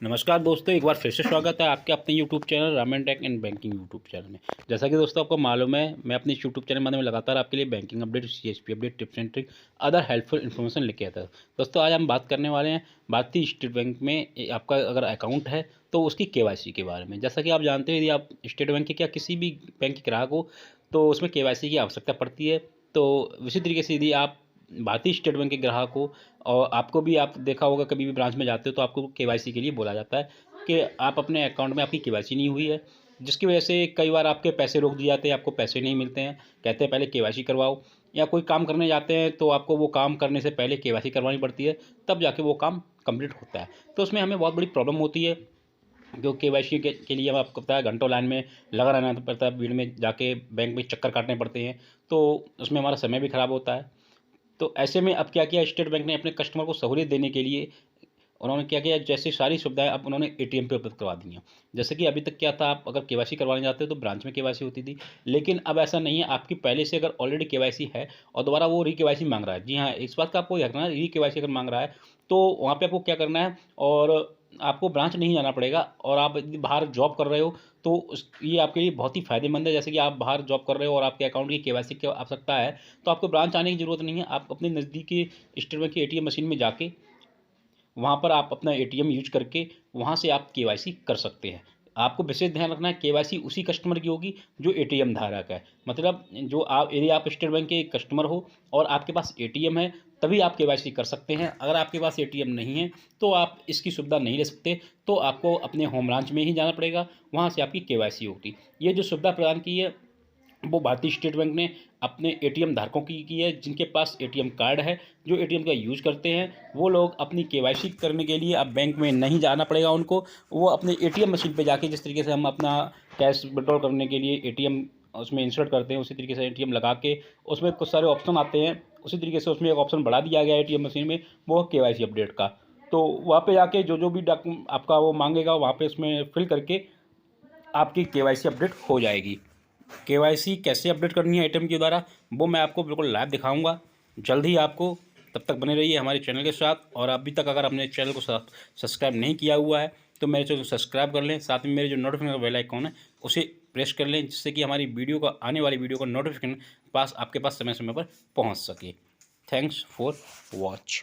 नमस्कार दोस्तों, एक बार फिर से स्वागत है आपके अपने YouTube channel Ramen tech and banking YouTube channel में। जैसा कि दोस्तों आपको मालूम है, मैं अपने यूट्यूब चैनल में लगातार आपके लिए banking update, CSP update, tips and trick, other helpful information लेके आता है। दोस्तों आज हम बात करने वाले हैं भारतीय स्टेट बैंक में आपका अगर अकाउंट है तो उसकी केवाईसी के बारे में। जैसा कि आप जानते हैं, यदि आप स्टेट बैंक के क्या किसी भी बैंक के ग्राहक हो तो उसमें केवाईसी की आवश्यकता पड़ती है। तो इसी तरीके से यदि आप भारतीय स्टेट बैंक के ग्राहक हो और आपको भी आप देखा होगा कभी भी ब्रांच में जाते हो तो आपको केवाईसी के लिए बोला जाता है कि आप अपने अकाउंट में आपकी केवाईसी नहीं हुई है, जिसकी वजह से कई बार आपके पैसे रोक दिए जाते हैं, आपको पैसे नहीं मिलते हैं। कहते हैं पहले केवाईसी करवाओ, या कोई काम करने जाते हैं तो आपको वो काम करने से पहले केवाईसी करवानी पड़ती है, तब जाके वो काम कंप्लीट होता है। तो उसमें हमें बहुत बड़ी प्रॉब्लम होती है, क्योंकि केवाईसी के लिए आपको पता है घंटों लाइन में लगा रहना पड़ता है, भीड़ में जाके बैंक में चक्कर काटने पड़ते हैं, तो उसमें हमारा समय भी खराब होता है। तो ऐसे में अब क्या किया, स्टेट बैंक ने अपने कस्टमर को सहूलियत देने के लिए उन्होंने क्या किया, जैसे सारी सुविधाएं अब उन्होंने एटीएम पे उपलब्ध करवा दी हैं। जैसे कि अभी तक क्या था, आप अगर केवाईसी करवाने जाते हो तो ब्रांच में केवाईसी होती थी, लेकिन अब ऐसा नहीं है। आपकी पहले से अगर ऑलरेडी केवाईसी है और दोबारा वो री केवाईसी मांग रहा है, जी हाँ, इस बात का आपको ध्यान रखना है, री केवाईसी अगर मांग रहा है तो वहाँ पे आपको क्या करना है, और आपको ब्रांच नहीं जाना पड़ेगा। और आप यदि बाहर जॉब कर रहे हो तो ये आपके लिए बहुत ही फायदेमंद है। जैसे कि आप बाहर जॉब कर रहे हो और आपके अकाउंट की केवाईसी की आवश्यकता है, तो आपको ब्रांच आने की ज़रूरत नहीं है। आप अपने नज़दीकी स्टेट बैंक की एटीएम मशीन में जाके वहाँ पर आप अपना एटीएम यूज करके वहाँ से आप केवाईसी कर सकते हैं। आपको विशेष ध्यान रखना है, केवाईसी उसी कस्टमर की होगी जो एटीएम धारक है। मतलब जो आप, यदि आप स्टेट बैंक के कस्टमर हो और आपके पास एटीएम है, तभी आप केवाईसी कर सकते हैं। अगर आपके पास एटीएम नहीं है तो आप इसकी सुविधा नहीं ले सकते, तो आपको अपने होम ब्रांच में ही जाना पड़ेगा, वहाँ से आपकी केवाईसी होगी। ये जो सुविधा प्रदान की है वो भारतीय स्टेट बैंक ने अपने एटीएम धारकों की है, जिनके पास एटीएम कार्ड है, जो एटीएम का यूज़ करते हैं। वो लोग अपनी केवाईसी करने के लिए अब बैंक में नहीं जाना पड़ेगा उनको, वो अपने एटीएम मशीन पे जाके, जिस तरीके से हम अपना कैश विड्रॉल करने के लिए एटीएम उसमें इंसर्ट करते हैं, उसी तरीके से एटीएम लगा के उसमें कुछ सारे ऑप्शन आते हैं, उसी तरीके से उसमें एक ऑप्शन बढ़ा दिया गया है एटीएम मशीन में, वो केवाईसी अपडेट का। तो वहाँ पे जाके जो जो भी डॉक्यूमेंट आपका वो मांगेगा, वहाँ पे उसमें फिल करके आपकी केवाईसी अपडेट हो जाएगी। केवाईसी कैसे अपडेट करनी है एटीएम के द्वारा, वो मैं आपको बिल्कुल लाइव दिखाऊंगा जल्द ही आपको। तब तक बने रहिए हमारे चैनल के साथ। और अभी तक अगर आपने चैनल को सब्सक्राइब नहीं किया हुआ है तो मेरे चैनल को सब्सक्राइब कर लें, साथ में मेरे जो नोटिफिकेशन बेल आइकॉन है उसे प्रेस कर लें, जिससे कि हमारी वीडियो का, आने वाली वीडियो का नोटिफिकेशन आपके पास समय समय पर पहुँच सके। Thanks for watch.